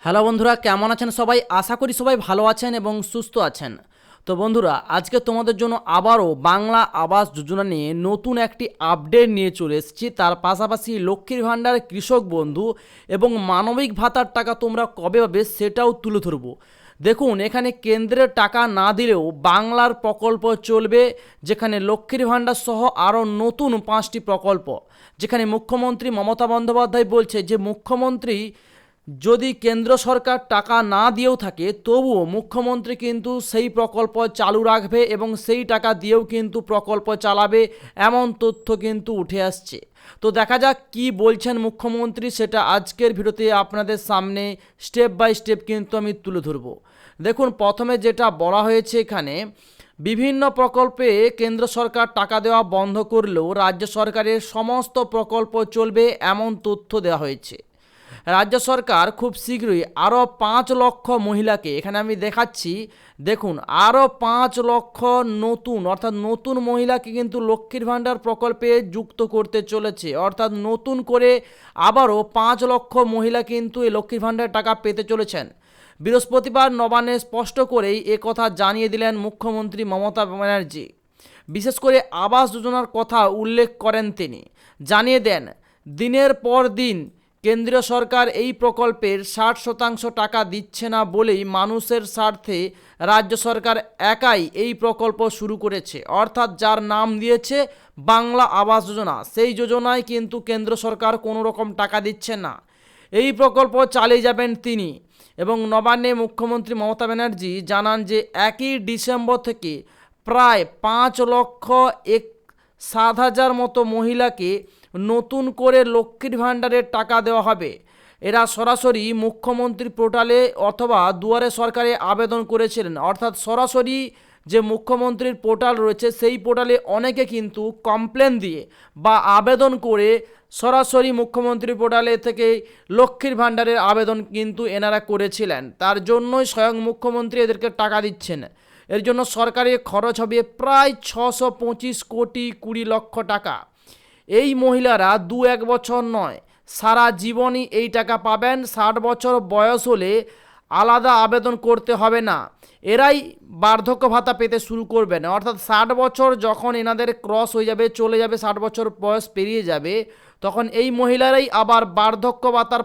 Hello বন্ধুরা, কেমন আছেন সবাই? আশা করি সবাই ভালো আছেন এবং সুস্থ আছেন। তো বন্ধুরা, আজকে তোমাদের জন্য আবারও বাংলা আবাস যোজনা নিয়ে নতুন একটি আপডেট নিয়ে চলে এসেছি। তার পাশাপাশি লক্ষ্মীর ভাণ্ডার, কৃষক বন্ধু এবং মানবিক ভাতার টাকা তোমরা কবে পাবে সেটাও তুলে ধরবো। দেখুন, এখানে কেন্দ্রের টাকা না দিলেও বাংলার প্রকল্প চলবে, যেখানে লক্ষ্মীর ভাণ্ডার সহ আরও নতুন 5টি প্রকল্প, যেখানে মুখ্যমন্ত্রী মমতা বন্দ্যোপাধ্যায় বলছে যে মুখ্যমন্ত্রী যদি কেন্দ্র সরকার টাকা না দিয়েও থাকে তবুও মুখ্যমন্ত্রী কিন্তু সেই প্রকল্প চালু রাখবে এবং সেই টাকা দিয়েও কিন্তু প্রকল্প চালাবে, এমন তথ্য কিন্তু উঠে আসছে। তো দেখা যাক কি বলছেন মুখ্যমন্ত্রী, সেটা আজকের ভিডিওতে আপনাদের সামনে স্টেপ বাই স্টেপ কিন্তু আমি তুলে ধরব। দেখুন, প্রথমে যেটা বলা হয়েছে এখানে, বিভিন্ন প্রকল্পে কেন্দ্র সরকার টাকা দেওয়া বন্ধ করলেও রাজ্য সরকারের সমস্ত প্রকল্প চলবে, এমন তথ্য দেওয়া হয়েছে। রাজ্য সরকার খুব শীঘ্রই আরও 5 লক্ষ মহিলাকে, এখানে আমি দেখাচ্ছি, দেখুন আরও 5 লক্ষ নতুন অর্থাৎ নতুন মহিলাকে কিন্তু লক্ষ্মীর ভাণ্ডার প্রকল্পে যুক্ত করতে চলেছে। অর্থাৎ নতুন করে আবারও 5 লক্ষ মহিলা কিন্তু এই লক্ষ্মীর ভাণ্ডার টাকা পেতে চলেছেন। বৃহস্পতিবার নবান্নে স্পষ্ট করেই কথা জানিয়ে দিলেন মুখ্যমন্ত্রী মমতা ব্যানার্জি। বিশেষ করে আবাস যোজনার কথা উল্লেখ করেন তিনি। জানিয়ে দেন, দিনের পর দিন কেন্দ্রীয় সরকার এই প্রকল্পের 60% টাকা দিচ্ছে না বলেই মানুষের স্বার্থে রাজ্য সরকার একাই এই প্রকল্প শুরু করেছে। অর্থাৎ যার নাম দিয়েছে বাংলা আবাস যোজনা, সেই যোজনায় কিন্তু কেন্দ্র সরকার কোনো রকম টাকা দিচ্ছে না। এই প্রকল্প চালিয়ে যাবেন তিনি। এবং নবান্নে মুখ্যমন্ত্রী মমতা ব্যানার্জি জানান যে 1 ডিসেম্বর থেকে প্রায় 5,07,000 মতো মহিলাকে নতুন করে লক্ষ্মীর ভাণ্ডারের টাকা দেওয়া হবে। এরা সরাসরি মুখ্যমন্ত্রী পোর্টালে অথবা দুয়ারে সরকারে আবেদন করেছিলেন। অর্থাৎ সরাসরি যে মুখ্যমন্ত্রীর পোর্টাল রয়েছে সেই পোর্টালে অনেকে কিন্তু কমপ্লেন দিয়ে বা আবেদন করে সরাসরি মুখ্যমন্ত্রী পোর্টালে থেকে লক্ষ্মীর ভাণ্ডারের আবেদন কিন্তু এনারা করেছিলেন। তার জন্যই স্বয়ং মুখ্যমন্ত্রী এদেরকে টাকা দিচ্ছেন। এর জন্য সরকারের খরচ হবে প্রায় 625 কোটি 20 লক্ষ টাকা। এই মহিলারা 2-1 বছর নয়, সারা জীবনই এই টাকা পাবেন। 60 বছর বয়স হলে আলাদা আবেদন করতে হবে না, এরাই বার্ধক্য ভাতা পেতে শুরু করবেন। অর্থাৎ 60 বছর যখন এনাদের ক্রস হয়ে যাবে, চলে যাবে, 60 বছর বয়স পেরিয়ে যাবে, তখন এই মহিলারাই আবার বার্ধক্য ভাতার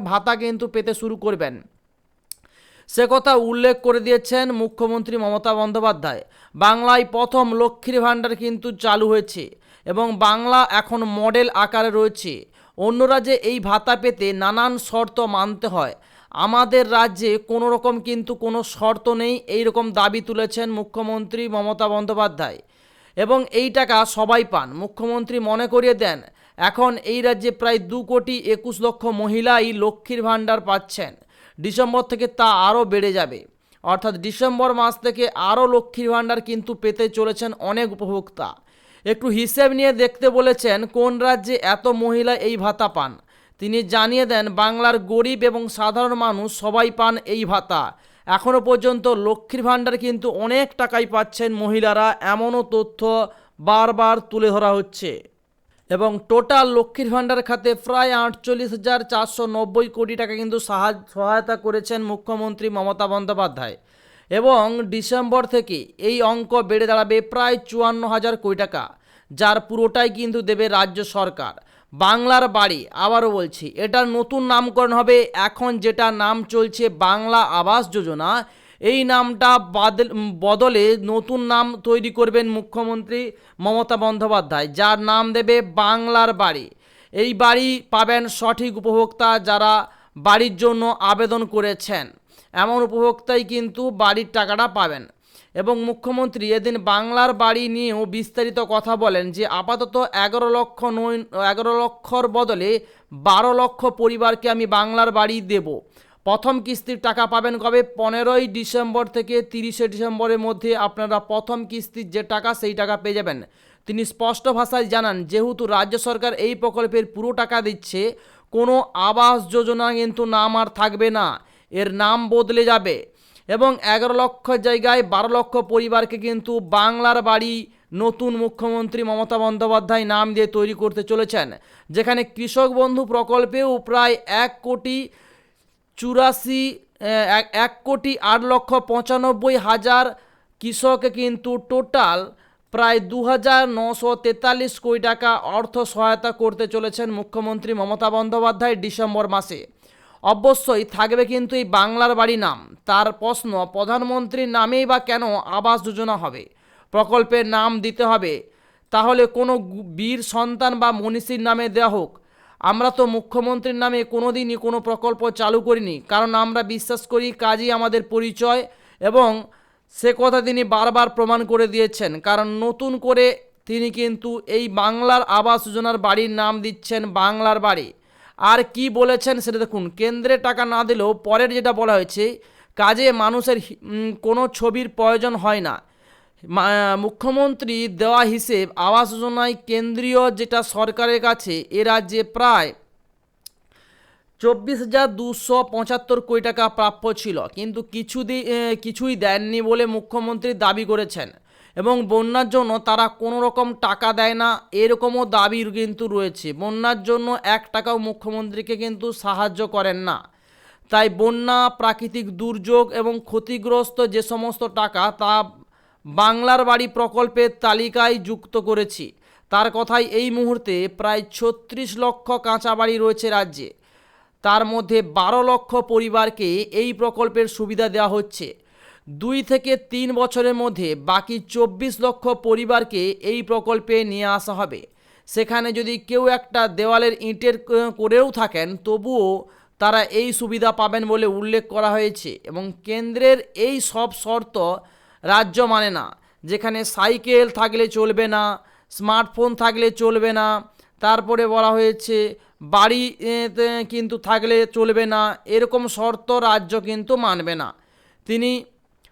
ভাতা কিন্তু পেতে শুরু করবেন। সে কথা উল্লেখ করে দিয়েছেন মুখ্যমন্ত্রী মমতা বন্দ্যোপাধ্যায়। বাংলায় প্রথম লক্ষ্মীর ভাণ্ডার কিন্তু চালু হয়েছে এবং বাংলা এখন মডেল আকারে রয়েছে। অন্য রাজ্যে এই ভাতা পেতে নানান শর্ত মানতে হয়, আমাদের রাজ্যে কোনো রকম কিন্তু কোনো শর্ত নেই, এই রকম দাবি তুলেছেন মুখ্যমন্ত্রী মমতা বন্দ্যোপাধ্যায়। এবং এই টাকা সবাই পান। মুখ্যমন্ত্রী মনে করিয়ে দেন, এখন এই রাজ্যে প্রায় 2,21,00,000 মহিলাই লক্ষ্মীর ভাণ্ডার পাচ্ছেন। ডিসেম্বর থেকে তা আরও বেড়ে যাবে। অর্থাৎ ডিসেম্বর মাস থেকে আরও লক্ষ্মীর ভাণ্ডার কিন্তু পেতে চলেছেন অনেক উপভোক্তা। একটু হিসেব নিয়ে দেখতে বলেছেন কোন রাজ্যে এত মহিলা এই ভাতা পান। তিনি জানিয়ে দেন, বাংলার গরিব এবং সাধারণ মানুষ সবাই পান এই ভাতা। এখনও পর্যন্ত লক্ষ্মীর ভাণ্ডার কিন্তু অনেক টাকাই পাচ্ছেন মহিলারা, এমনও তথ্য বারবার তুলে ধরা হচ্ছে। এবং টোটাল লক্ষ্মীর ভাণ্ডার খাতে প্রায় 48,490 কোটি টাকা কিন্তু সহায়তা করেছেন মুখ্যমন্ত্রী মমতা বন্দ্যোপাধ্যায়। এবং ডিসেম্বর থেকে এই অঙ্ক বেড়ে দাঁড়াবে প্রায় 54,000 কোটি টাকা, যার পুরোটাই কিন্তু দেবে রাজ্য সরকার। বাংলার বাড়ি, আবারও বলছি, এটার নতুন নামকরণ হবে। এখন যেটা নাম চলছে বাংলা আবাস যোজনা, এই নামটা বদলে নতুন নাম তৈরি করবেন মুখ্যমন্ত্রী মমতা বন্দ্যোপাধ্যায়, যার নাম দেবে বাংলার বাড়ি। এই বাড়ি পাবেন সঠিক উপভোক্তা যারা বাড়ির জন্য আবেদন করেছেন, এমন উপভোক্তাই কিন্তু বাড়ির টাকাটা পাবেন। এবং মুখ্যমন্ত্রী এদিন বাংলার বাড়ি নিয়েও বিস্তারিত কথা বলেন যে আপাতত 11 লক্ষর বদলে 12 লক্ষ পরিবারকে আমি বাংলার বাড়ি দেব। প্রথম কিস্তির টাকা পাবেন কবে? 15ই ডিসেম্বর থেকে 30শে ডিসেম্বরের মধ্যে আপনারা প্রথম কিস্তির যে টাকা সেই টাকা পেয়ে যাবেন। তিনি স্পষ্ট ভাষায় জানান, যেহেতু রাজ্য সরকার এই প্রকল্পের পুরো টাকা দিচ্ছে, কোনো আবাস যোজনা কিন্তু নাম আর থাকবে না, এর নাম বদলে যাবে। এবং 11 লক্ষ জায়গায় 12 লক্ষ পরিবারকে কিন্তু বাংলার বাড়ি নতুন মুখ্যমন্ত্রী মমতা বন্দ্যোপাধ্যায় নাম দিয়ে তৈরি করতে চলেছেন। যেখানে কৃষক বন্ধু প্রকল্পেও প্রায় 1,40,00,000 1,08,95,000 কৃষক কিন্তু টোটাল প্রায় 2,943 কোটি টাকা অর্থ সহায়তা করতে চলেছেন মুখ্যমন্ত্রী মমতা বন্দ্যোপাধ্যায় ডিসেম্বর মাসে। অবশ্যই থাকবে কিন্তু এই বাংলার বাড়ি নাম। তার প্রশ্ন, প্রধানমন্ত্রীর নামেই বা কেন আবাস যোজনা হবে, প্রকল্পের নাম দিতে হবে? তাহলে কোনো বীর সন্তান বা মনীষীর নামে দেওয়া হোক। আমরা তো মুখ্যমন্ত্রীর নামে কোনো দিনই কোনো প্রকল্প চালু করিনি, কারণ আমরা বিশ্বাস করি কাজই আমাদের পরিচয়, এবং সে কথা তিনি বারবার প্রমাণ করে দিয়েছেন। কারণ নতুন করে তিনি কিন্তু এই বাংলার আবাস যোজনার বাড়ির নাম দিচ্ছেন বাংলার বাড়ি। আর কি বলেছেন সেটা দেখুন। কেন্দ্রে টাকা না দিলেও পরের যেটা বলা হয়েছে, কাজে মানুষের কোনো ছবির প্রয়োজন হয় না। মুখ্যমন্ত্রী দেওয়া হিসেব আবাস যোজনায় কেন্দ্রীয় যেটা সরকারের কাছে এ রাজ্যে প্রায় 24,275 কোটি টাকা প্রাপ্য ছিল, কিন্তু কিছুই দেননি বলে মুখ্যমন্ত্রী দাবি করেছেন। এবং বন্যার জন্য তারা কোনো রকম টাকা দেয় না, এরকমও দাবি কিন্তু রয়েছে। বন্যার জন্য 1 টাকাও মুখ্যমন্ত্রীকে কিন্তু সাহায্য করেন না। তাই বন্যা, প্রাকৃতিক দুর্যোগ এবং ক্ষতিগ্রস্ত যে সমস্ত টাকা তা বাংলার বাড়ি প্রকল্পের তালিকায় যুক্ত করেছি। তার কথাই এই মুহূর্তে প্রায় 36 লক্ষ কাঁচা বাড়ি রয়েছে রাজ্যে। তার মধ্যে 12 লক্ষ পরিবারকে এই প্রকল্পের সুবিধা দেওয়া হচ্ছে। 2 থেকে 3 বছরের মধ্যে বাকি 24 লক্ষ পরিবারকে এই প্রকল্পে নিয়ে আসা হবে। সেখানে যদি কেউ একটা দেওয়ালের ইটের করেও থাকেন, তবুও তারা এই সুবিধা পাবেন বলে উল্লেখ করা হয়েছে। এবং কেন্দ্রের এই সব শর্ত রাজ্য মানে না। যেখানে সাইকেল থাকলে চলবে না, স্মার্টফোন থাকলে চলবে না, তারপরে বলা হয়েছে বাড়ি কিন্তু থাকলে চলবে না, এরকম শর্ত রাজ্য কিন্তু মানবে না। তিনি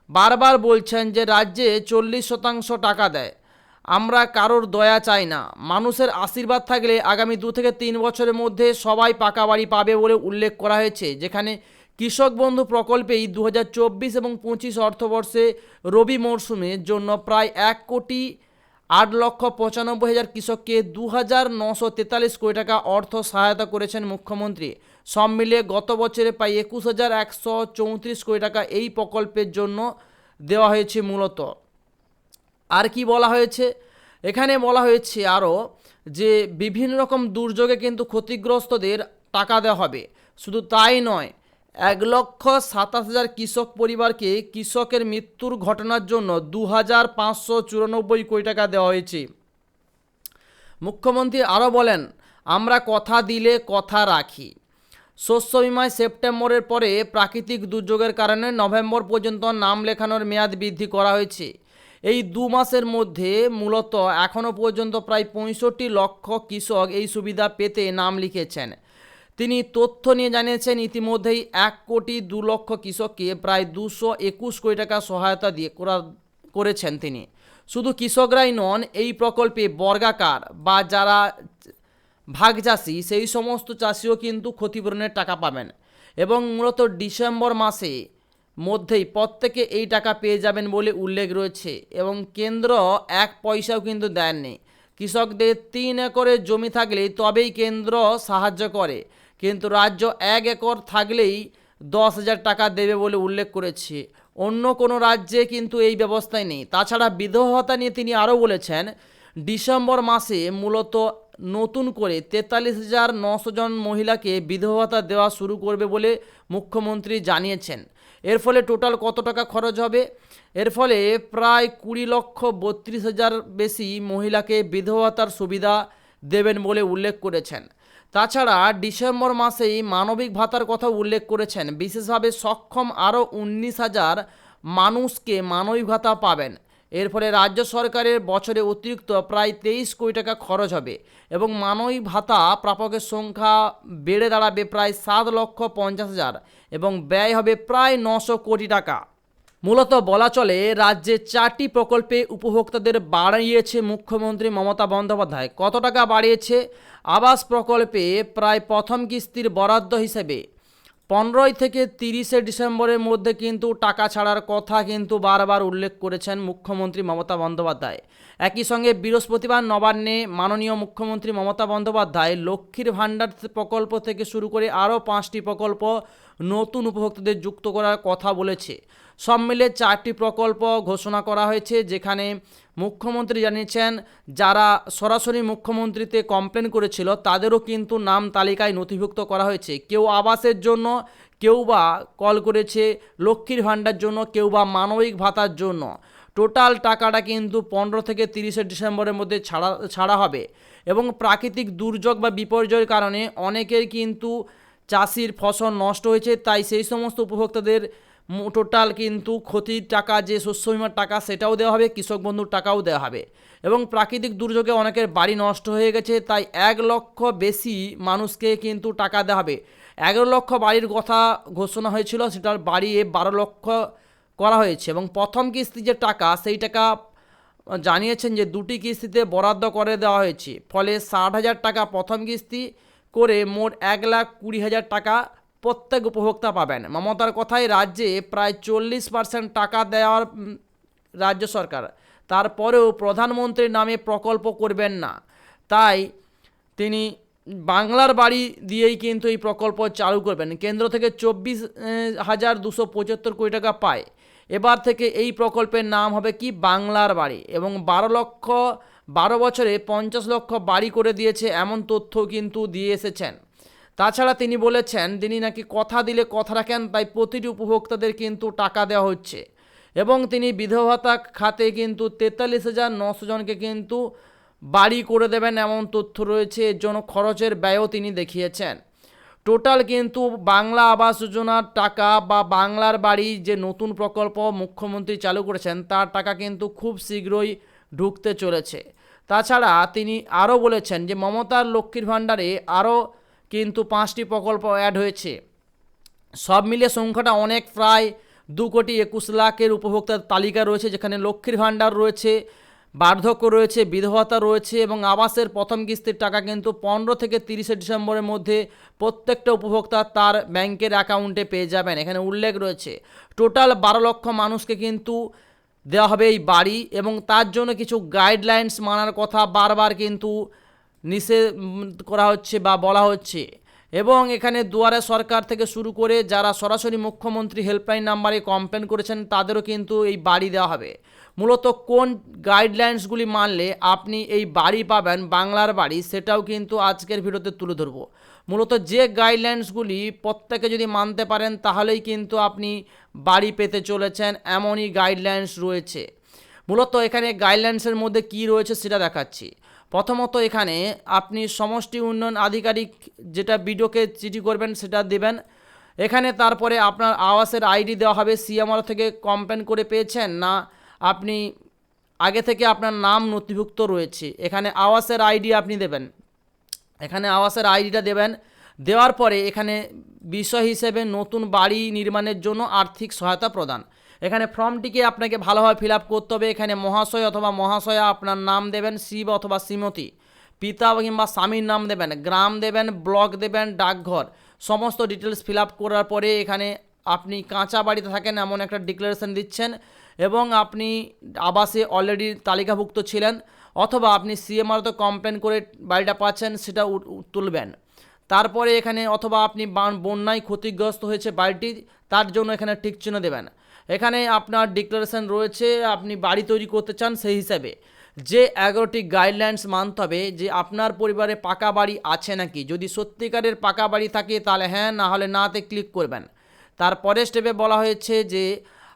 বারবার বলছেন যে রাজ্যে 40% টাকা দেয়। আমরা কারোর দয়া চাই না, মানুষের আশীর্বাদ থাকলে আগামী 2 থেকে 3 বছরের মধ্যে সবাই পাকা বাড়ি পাবে বলে উল্লেখ করা হয়েছে। যেখানে কৃষক বন্ধু প্রকল্পেই 2024 এবং 25 অর্থবর্ষে রবি মরশুমের জন্য প্রায় 1,08,95,000 কৃষককে 2,943 কোটি টাকা অর্থ সহায়তা করেছেন মুখ্যমন্ত্রী। সব মিলিয়ে গত বছরে প্রায় 21,134 কোটি টাকা এই প্রকল্পের জন্য দেওয়া হয়েছে মূলত। আর কি বলা হয়েছে এখানে? বলা হয়েছে আরও যে বিভিন্ন রকম দুর্যোগে কিন্তু ক্ষতিগ্রস্তদের টাকা দেওয়া হবে। শুধু তাই নয়, 1,27,000 কৃষক পরিবারকে কৃষকের মৃত্যুর ঘটনার জন্য 2,594 কোটি টাকা দেওয়া হয়েছে। মুখ্যমন্ত্রী আরও বলেন, আমরা কথা দিলে কথা রাখি। শস্য বিমায় সেপ্টেম্বরের পরে প্রাকৃতিক দুর্যোগের কারণে নভেম্বর পর্যন্ত নাম লেখানোর মেয়াদ বৃদ্ধি করা হয়েছে। এই 2 মাসের মধ্যে মূলত এখনও পর্যন্ত প্রায় 65 লক্ষ কৃষক এই সুবিধা পেতে নাম লিখেছেন। তিনি তথ্য নিয়ে জানিয়েছেন ইতিমধ্যেই 1,02,00,000 কৃষককে প্রায় 221 কোটি টাকা সহায়তা দিয়ে করেছেন তিনি। শুধু কৃষকরাই নন, এই প্রকল্পে বর্গাকার বা যারা ভাগচাষি সেই সমস্ত চাষিও কিন্তু ক্ষতিপূরণের টাকা পাবেন। এবং মূলত ডিসেম্বর মাসে মধ্যেই প্রত্যেকে এই টাকা পেয়ে যাবেন বলে উল্লেখ রয়েছে। এবং কেন্দ্র 1 পয়সাও কিন্তু দেননি। কৃষকদের 3 একরের জমি থাকলেই তবেই কেন্দ্র সাহায্য করে, কিন্তু রাজ্য 1 একর থাকলেই 10,000 টাকা দেবে বলে উল্লেখ করেছে। অন্য কোনো রাজ্যে কিন্তু এই ব্যবস্থাই নেই। তাছাড়া বিধবা ভাতা নিয়ে তিনি আরও বলেছেন, ডিসেম্বর মাসে মূলত নতুন করে 43,900 জন মহিলাকে বিধবা ভাতা দেওয়া শুরু করবে বলে মুখ্যমন্ত্রী জানিয়েছেন। এর ফলে টোটাল কত টাকা খরচ হবে? এর ফলে প্রায় 20,32,000 বেশি মহিলাকে বিধবা ভাতার সুবিধা দেবেন বলে উল্লেখ করেছেন। তাছাড়া ডিসেম্বর মাসেই মানবিক ভাতার কথা উল্লেখ করেছেন। বিশেষভাবে সক্ষম আরও 19,000 মানুষকে মানবিক ভাতা পাবেন। এর ফলে রাজ্য সরকারের বছরে অতিরিক্ত প্রায় 23 কোটি টাকা খরচ হবে এবং মানবিক ভাতা প্রাপকের সংখ্যা বেড়ে দাঁড়াবে প্রায় 7,50,000 এবং ব্যয় হবে প্রায় 900 কোটি টাকা। মূলত বলা চলে রাজ্যে 4টি প্রকল্পে উপভোক্তাদের বাড়িয়েছে মুখ্যমন্ত্রী মমতা বন্দ্যোপাধ্যায়। কত টাকা বাড়িয়েছে? আবাস প্রকল্পে প্রায় প্রথম কিস্তির বরাদ্দ হিসেবে 15 থেকে 30 ডিসেম্বরের মধ্যে কিন্তু টাকা ছাড়ার কথা কিন্তু বারবার উল্লেখ করেছেন মুখ্যমন্ত্রী মমতা বন্দ্যোপাধ্যায়। একই সঙ্গে বৃহস্পতিবার নবান্নে মাননীয় মুখ্যমন্ত্রী মমতা বন্দ্যোপাধ্যায় লক্ষ্মীর ভাণ্ডার প্রকল্প থেকে শুরু করে আরও 5টি প্রকল্প নতুন উপভোক্তাদের যুক্ত করার কথা বলেছে। সব মিলে 4টি প্রকল্প ঘোষণা করা হয়েছে, যেখানে মুখ্যমন্ত্রী জানিয়েছেন যারা সরাসরি মুখ্যমন্ত্রীতে কমপ্লেন করেছিল তাদেরও কিন্তু নাম তালিকায় নথিভুক্ত করা হয়েছে। কেউ আবাসের জন্য, কেউ বা কল করেছে লক্ষ্মীর ভাণ্ডার জন্য, কেউ বা মানবিক ভাতার জন্য। টোটাল টাকাটা কিন্তু 15 থেকে 30 ডিসেম্বরের মধ্যে ছাড়া হবে। এবং প্রাকৃতিক দুর্যোগ বা বিপর্যয়ের কারণে অনেকের কিন্তু চাষির ফসল নষ্ট হয়েছে, তাই সেই সমস্ত উপভোক্তাদের টোটাল কিন্তু ক্ষতির টাকা, যে শস্য বিমার টাকা, সেটাও দেওয়া হবে, কৃষক বন্ধুর টাকাও দেওয়া হবে। এবং প্রাকৃতিক দুর্যোগে অনেকের বাড়ি নষ্ট হয়ে গেছে, তাই 1 লক্ষ বেশি মানুষকে কিন্তু টাকা দেওয়া হবে। 11 লক্ষ বাড়ির কথা ঘোষণা হয়েছিল, সেটার বাড়িয়ে 12 লক্ষ করা হয়েছে। এবং প্রথম কিস্তি যে টাকা, সেই টাকা জানিয়েছেন যে 2টি কিস্তিতে বরাদ্দ করে দেওয়া হয়েছে। ফলে 60,000 টাকা প্রথম কিস্তি করে মোট 1,20,000 টাকা প্রত্যেক উপভোক্তা পাবেন। মমতার কথায় রাজ্যে প্রায় 40% টাকা দেওয়ার রাজ্য সরকার, তারপরেও প্রধানমন্ত্রীর নামে প্রকল্প করবেন না, তাই তিনি বাংলার বাড়ি দিয়েই কিন্তু এই প্রকল্প চালু করবেন। কেন্দ্র থেকে 24,275 কোটি টাকা পায়। এবার থেকে এই প্রকল্পের নাম হবে কি, বাংলার বাড়ি। এবং 12 বছরে 50 লক্ষ বাড়ি করে দিয়েছে, এমন তথ্য কিন্তু দিয়ে এসেছেন। তাছাড়া তিনি বলেছেন তিনি নাকি কথা দিলে কথা রাখেন, তাই প্রতিটি উপভোক্তাদের কিন্তু টাকা দেওয়া হচ্ছে। এবং তিনি বিধবা ভাতা খাতে কিন্তু 43,900 জনকে কিন্তু বাড়ি করে দেবেন, এমন তথ্য রয়েছে। এর জন্য খরচের ব্যয়ও তিনি দেখিয়েছেন। টোটাল কিন্তু বাংলা আবাস যোজনার টাকা বা বাংলার বাড়ি যে নতুন প্রকল্প মুখ্যমন্ত্রী চালু করেছেন, তার টাকা কিন্তু খুব শীঘ্রই ঢুকতে চলেছে। তাছাড়া তিনি আরও বলেছেন যে মমতার লক্ষ্মীর ভাণ্ডারে আরও কিন্তু 5টি প্রকল্প অ্যাড হয়েছে। সব মিলিয়ে সংখ্যাটা অনেক, প্রায় 2,21,00,000 উপভোক্তার তালিকা রয়েছে, যেখানে লক্ষ্মীর ভাণ্ডার রয়েছে, বার্ধক্য রয়েছে, বিধবা ভাতা রয়েছে এবং আবাসের প্রথম কিস্তির টাকা কিন্তু 15 থেকে 30 ডিসেম্বরের মধ্যে প্রত্যেকটা উপভোক্তা তার ব্যাংকের অ্যাকাউন্টে পেয়ে যাবেন। এখানে উল্লেখ রয়েছে টোটাল 12 লক্ষ মানুষকে কিন্তু দেওয়া হবে এই বাড়ি, এবং তার জন্য কিছু গাইডলাইন্স মানার কথা বারবার কিন্তু নিষেধ করা হচ্ছে বা বলা হচ্ছে। এবং এখানে দুয়ারে সরকার থেকে শুরু করে যারা সরাসরি মুখ্যমন্ত্রী হেল্পলাইন নাম্বারে কমপ্লেন করেছেন তাদেরও কিন্তু এই বাড়ি দেওয়া হবে। মূলত কোন গাইডলাইন্সগুলি মানলে আপনি এই বাড়ি পাবেন, বাংলার বাড়ি, সেটাও কিন্তু আজকের ভিডিওতে তুলে ধরবো। মূলত যে গাইডলাইন্সগুলি প্রত্যেকে যদি মানতে পারেন তাহলেই কিন্তু আপনি বাড়ি পেতে চলেছেন, এমনই গাইডলাইন্স রয়েছে। মূলত এখানে গাইডলাইন্সের মধ্যে কি রয়েছে সেটা দেখাচ্ছি। প্রথমত এখানে আপনি সমষ্টি উন্নয়ন আধিকারিক যেটা বিডিওকে চিঠি করবেন সেটা দেবেন। এখানে তারপরে আপনার আবাসের আইডি দেওয়া হবে, সিএমআর থেকে কমপ্লেন করে পেয়েছেন না আপনি আগে থেকে আপনার নাম নথিভুক্ত রয়েছে, এখানে আবাসের আইডি আপনি দেবেন। এখানে আবাসের আইডিটা দেবেন। দেওয়ার পরে এখানে বিষয় হিসেবে নতুন বাড়ি নির্মাণের জন্য আর্থিক সহায়তা প্রদান। এখানে ফর্মটিকে আপনাকে ভালোভাবে ফিল আপ করতে হবে। এখানে মহাশয় অথবা মহাশয়া আপনার নাম দেবেন, শিব অথবা শ্রীমতী, পিতা কিংবা স্বামীর নাম দেবেন, গ্রাম দেবেন, ব্লক দেবেন, ডাকঘর, সমস্ত ডিটেলস ফিল আপ করার পরে এখানে আপনি কাঁচা বাড়িতে থাকেন এমন একটা ডিক্লারেশন দিচ্ছেন, এবং আপনি আবাসে অলরেডি তালিকাভুক্ত ছিলেন অথবা আপনি সিএমআরতে কমপ্লেন করে বাড়িটা পাচ্ছেন সেটা তুলবেন। তারপরে এখানে অথবা আপনি বন্যায় ক্ষতিগ্রস্ত হয়েছে বাড়িটি, তার জন্য এখানে টিক চিহ্ন দেবেন। এখানে আপনার ডিক্লারেশন রয়েছে আপনি বাড়ি তৈরি করতে চান, সেই হিসাবে যে 11টি গাইডলাইন্স মানতে হবে যে আপনার পরিবারে পাকা বাড়ি আছে নাকি। যদি সত্যিকারের পাকা বাড়ি থাকে তাহলে হ্যাঁ, না হলে নাতে ক্লিক করবেন। তারপরে স্টেপে বলা হয়েছে যে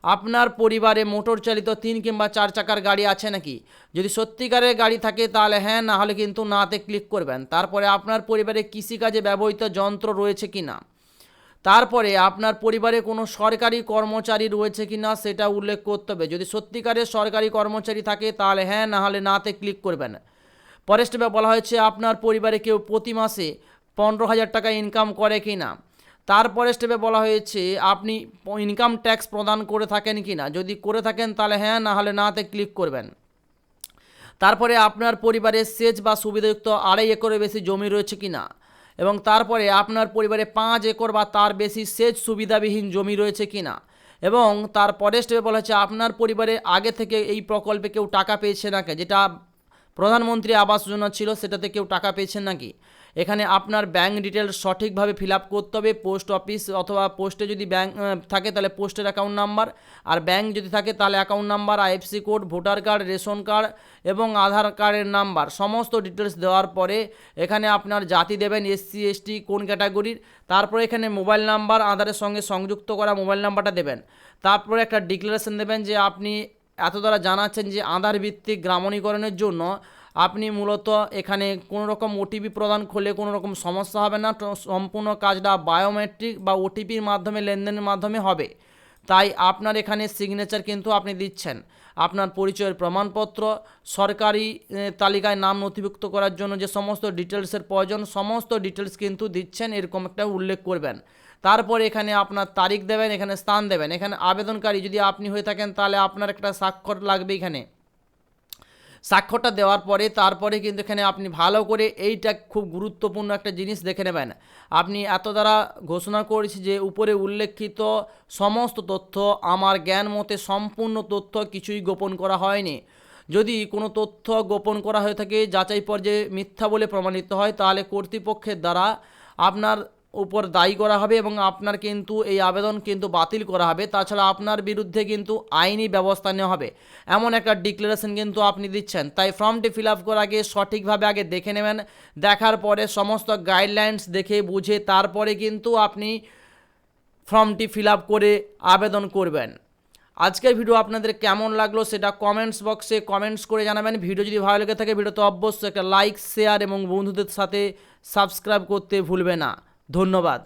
আপনার পরিবারে মোটর চালিত 3 কিংবা 4 চাকার গাড়ি আছে নাকি। যদি সত্যিকারের গাড়ি থাকে তাহলে হ্যাঁ, না হলে কিন্তু নাতে ক্লিক করবেন। তারপরে আপনার পরিবারে কৃষিকাজে ব্যবহৃত যন্ত্র রয়েছে কি না। তারপরে আপনার পরিবারে কোনো সরকারি কর্মচারী রয়েছে কি না সেটা উল্লেখ করতে হবে। যদি সত্যিকারের সরকারি কর্মচারী থাকে তাহলে হ্যাঁ, না হলে নাতে ক্লিক করবেন। পরের স্টেপে বলা হয়েছে আপনার পরিবারে কেউ প্রতি মাসে 15,000 টাকা ইনকাম করে কি না। তারপরে স্টেপে বলা হয়েছে আপনি ইনকাম ট্যাক্স প্রদান করে থাকেন কি না। যদি করে থাকেন তাহলে হ্যাঁ, না হলে নাতে ক্লিক করবেন। তারপরে আপনার পরিবারে সেচ বা সুবিধাযুক্ত 2.5 একরের বেশি জমি রয়েছে কি না। এবং তারপরে আপনার পরিবারে 5 একর বা তার বেশি সেচ সুবিধাবিহীন জমি রয়েছে কি না। এবং তারপরে স্টেপে বলা হচ্ছে আপনার পরিবারে আগে থেকে এই প্রকল্পে কেউ টাকা পেয়েছে নাকি, যেটা প্রধানমন্ত্রী আবাস যোজনা ছিল সেটাতে কেউ টাকা পেয়েছেন নাকি। এখানে আপনার ব্যাঙ্ক ডিটেলস সঠিকভাবে ফিল আপ করতে হবে। পোস্ট অফিস অথবা পোস্টে যদি ব্যাঙ্ক থাকে তাহলে পোস্টের অ্যাকাউন্ট নাম্বার, আর ব্যাঙ্ক যদি থাকে তাহলে account number, IFC code, voter card, ration card এবং আধার কার্ডের নাম্বার সমস্ত ডিটেলস দেওয়ার পরে এখানে আপনার জাতি দেবেন এসসি এসটি কোন ক্যাটাগরির, তারপরে এখানে মোবাইল নাম্বার আধারের সঙ্গে সংযুক্ত করা মোবাইল নাম্বারটা দেবেন। তারপরে একটা ডিক্লারেশন দেবেন যে আপনি এত দ্বারা জানাচ্ছেন যে আধার ভিত্তিক গ্রামীণীকরণের জন্য আপনি মূলত এখানে কোনো রকম ওটিপি প্রদান করলে কোনো রকম সমস্যা হবে না, সম্পূর্ণ কাজটা বায়োমেট্রিক বা ওটিপির মাধ্যমে লেনদেনের মাধ্যমে হবে। তাই আপনার এখানে সিগনেচার কিন্তু আপনি দিচ্ছেন। আপনার পরিচয়ের প্রমাণপত্র, সরকারি তালিকায় নাম নথিভুক্ত করার জন্য যে সমস্ত ডিটেলসের প্রয়োজন সমস্ত ডিটেলস কিন্তু দিচ্ছেন, এরকম একটা উল্লেখ করবেন। তারপর এখানে আপনার তারিখ দেবেন, এখানে স্থান দেবেন। এখানে আবেদনকারী যদি আপনি হয়ে থাকেন তাহলে আপনার একটা স্বাক্ষর লাগবে। এখানে স্বাক্ষরটা দেওয়ার পরে তারপরে কিন্তু এখানে আপনি ভালো করে এইটা খুব গুরুত্বপূর্ণ একটা জিনিস দেখে নেবেন। আপনি এত দ্বারা ঘোষণা করেছি যে উপরে উল্লেখিত সমস্ত তথ্য আমার জ্ঞান মতে সম্পূর্ণ তথ্য কিছুই গোপন করা হয়নি। যদি কোনো তথ্য গোপন করা হয়ে থাকে যাচাই পর্যায়ে মিথ্যা বলে প্রমাণিত হয় তাহলে কর্তৃপক্ষের দ্বারা আপনার উপর দায়ী করা হবে এবং আপনার কিন্তু এই আবেদন কিন্তু বাতিল করা হবে। তাছাড়া আপনার বিরুদ্ধে কিন্তু আইনি ব্যবস্থা নেওয়া হবে, এমন একটা ডিক্লারেশন কিন্তু আপনি দিচ্ছেন। তাই ফর্মটি ফিল আপ করার আগে সঠিকভাবে আগে দেখে নেবেন, দেখার পরে সমস্ত গাইডলাইন্স দেখে বুঝে তারপরে কিন্তু আপনি ফর্মটি ফিল আপ করে আবেদন করবেন। আজকের ভিডিও আপনাদের কেমন লাগলো সেটা কমেন্টস বক্সে কমেন্টস করে জানাবেন। ভিডিও যদি ভালো লেগে থাকে ভিডিওতে অবশ্যই একটা লাইক, শেয়ার এবং বন্ধুদের সাথে সাবস্ক্রাইব করতে ভুলবে না। ধন্যবাদ।